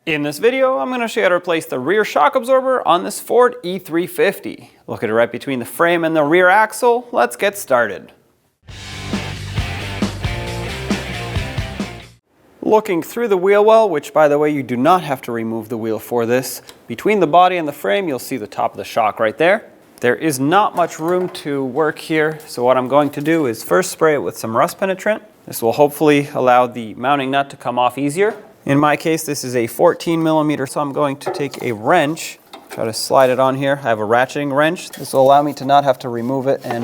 In this video, I'm going to show you how to replace the rear shock absorber on this Ford E-350. Located right between the frame and the rear axle, let's get started. Looking through the wheel well, which by the way, you do not have to remove the wheel for this, between the body and the frame, you'll see the top of the shock right there. There is not much room to work here, so what I'm going to do is first spray it with some rust penetrant. This will hopefully allow the mounting nut to come off easier. In my case, this is a 14 millimeter, so I'm going to take a wrench, try to slide it on here. I have a ratcheting wrench. This will allow me to not have to remove it and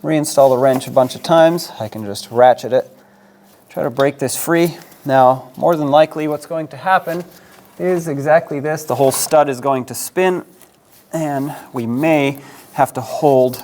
reinstall the wrench a bunch of times. I can just ratchet it, try to break this free. Now, more than likely what's going to happen is exactly this. The whole stud is going to spin and we may have to hold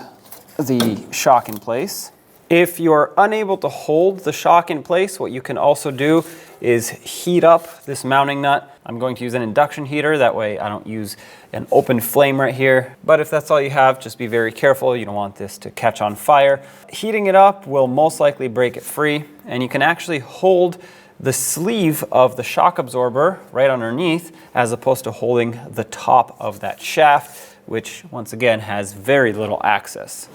the shock in place. If you're unable to hold the shock in place, what you can also do is heat up this mounting nut. I'm going to use an induction heater, that way I don't use an open flame right here. But if that's all you have, just be very careful. You don't want this to catch on fire. Heating it up will most likely break it free, and you can actually hold the sleeve of the shock absorber right underneath as opposed to holding the top of that shaft, which once again has very little access.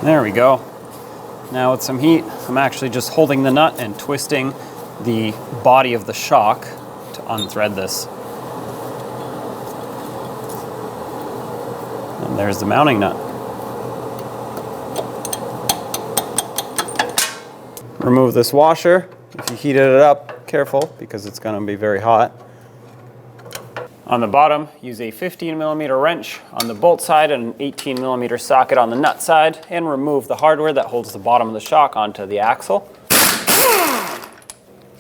There we go. Now with some heat, I'm actually just holding the nut and twisting the body of the shock to unthread this. And there's the mounting nut. Remove this washer. If you heated it up, careful because it's going to be very hot. On the bottom, use a 15 millimeter wrench on the bolt side and an 18 millimeter socket on the nut side, and remove the hardware that holds the bottom of the shock onto the axle.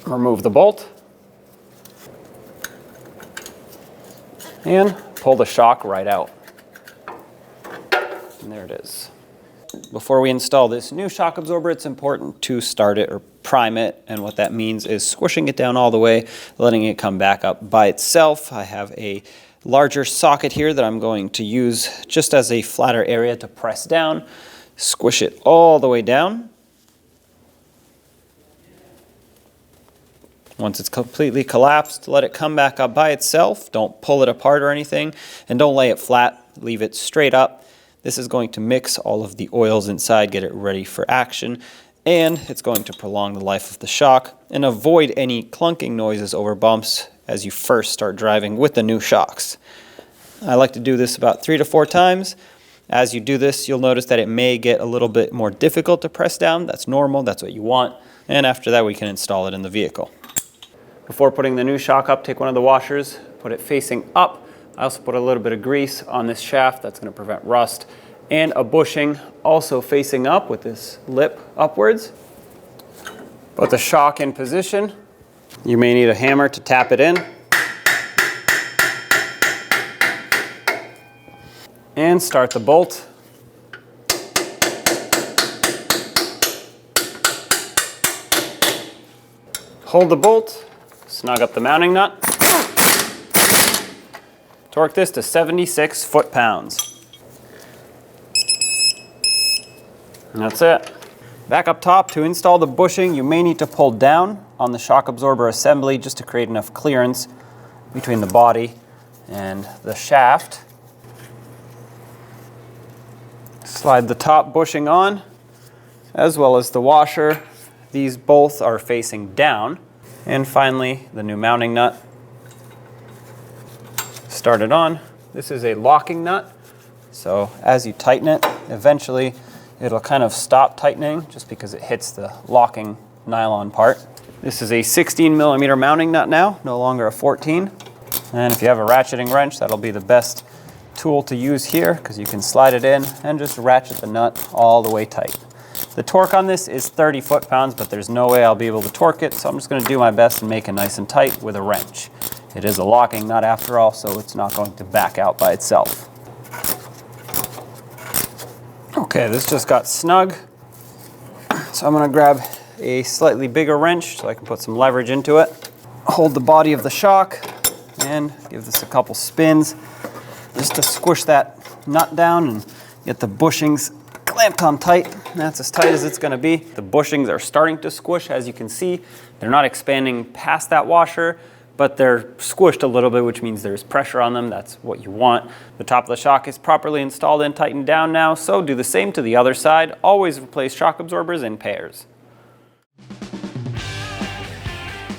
Remove the bolt and pull the shock right out. And there it is. Before we install this new shock absorber, it's important to start it or prime it, and what that means is squishing it down all the way, letting it come back up by itself. I have a larger socket here that I'm going to use just as a flatter area to press down. Squish it all the way down. Once it's completely collapsed, let it come back up by itself. Don't pull it apart or anything, and don't lay it flat. Leave it straight up. This is going to mix all of the oils inside, get it ready for action, and it's going to prolong the life of the shock and avoid any clunking noises over bumps as you first start driving with the new shocks. I like to do this about 3 to 4 times. As you do this, you'll notice that it may get a little bit more difficult to press down. That's normal, that's what you want. And after that, we can install it in the vehicle. Before putting the new shock up, take one of the washers, put it facing up. I also put a little bit of grease on this shaft, that's going to prevent rust, and a bushing also facing up with this lip upwards. Put the shock in position. You may need a hammer to tap it in. And start the bolt. Hold the bolt, snug up the mounting nut. Torque this to 76 foot-pounds. And that's it. Back up top, to install the bushing, you may need to pull down on the shock absorber assembly just to create enough clearance between the body and the shaft. Slide the top bushing on, as well as the washer. These both are facing down. And finally, the new mounting nut. Start it on. This is a locking nut, so as you tighten it, eventually it'll kind of stop tightening just because it hits the locking nylon part. This is a 16 millimeter mounting nut now, no longer a 14. And if you have a ratcheting wrench, that'll be the best tool to use here because you can slide it in and just ratchet the nut all the way tight. The torque on this is 30 foot-pounds, but there's no way I'll be able to torque it, so I'm just going to do my best and make it nice and tight with a wrench. It is a locking nut after all, so it's not going to back out by itself. Okay, this just got snug. So I'm going to grab a slightly bigger wrench so I can put some leverage into it. Hold the body of the shock and give this a couple spins just to squish that nut down and get the bushings clamped on tight. That's as tight as it's going to be. The bushings are starting to squish, as you can see. They're not expanding past that washer, but they're squished a little bit, which means there's pressure on them. That's what you want. The top of the shock is properly installed and tightened down now, so do the same to the other side. Always replace shock absorbers in pairs.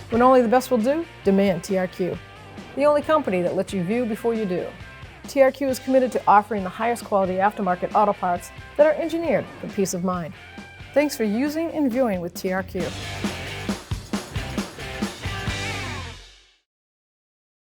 When only the best will do, demand TRQ. The only company that lets you view before you do. TRQ is committed to offering the highest quality aftermarket auto parts that are engineered for peace of mind. Thanks for using and viewing with TRQ.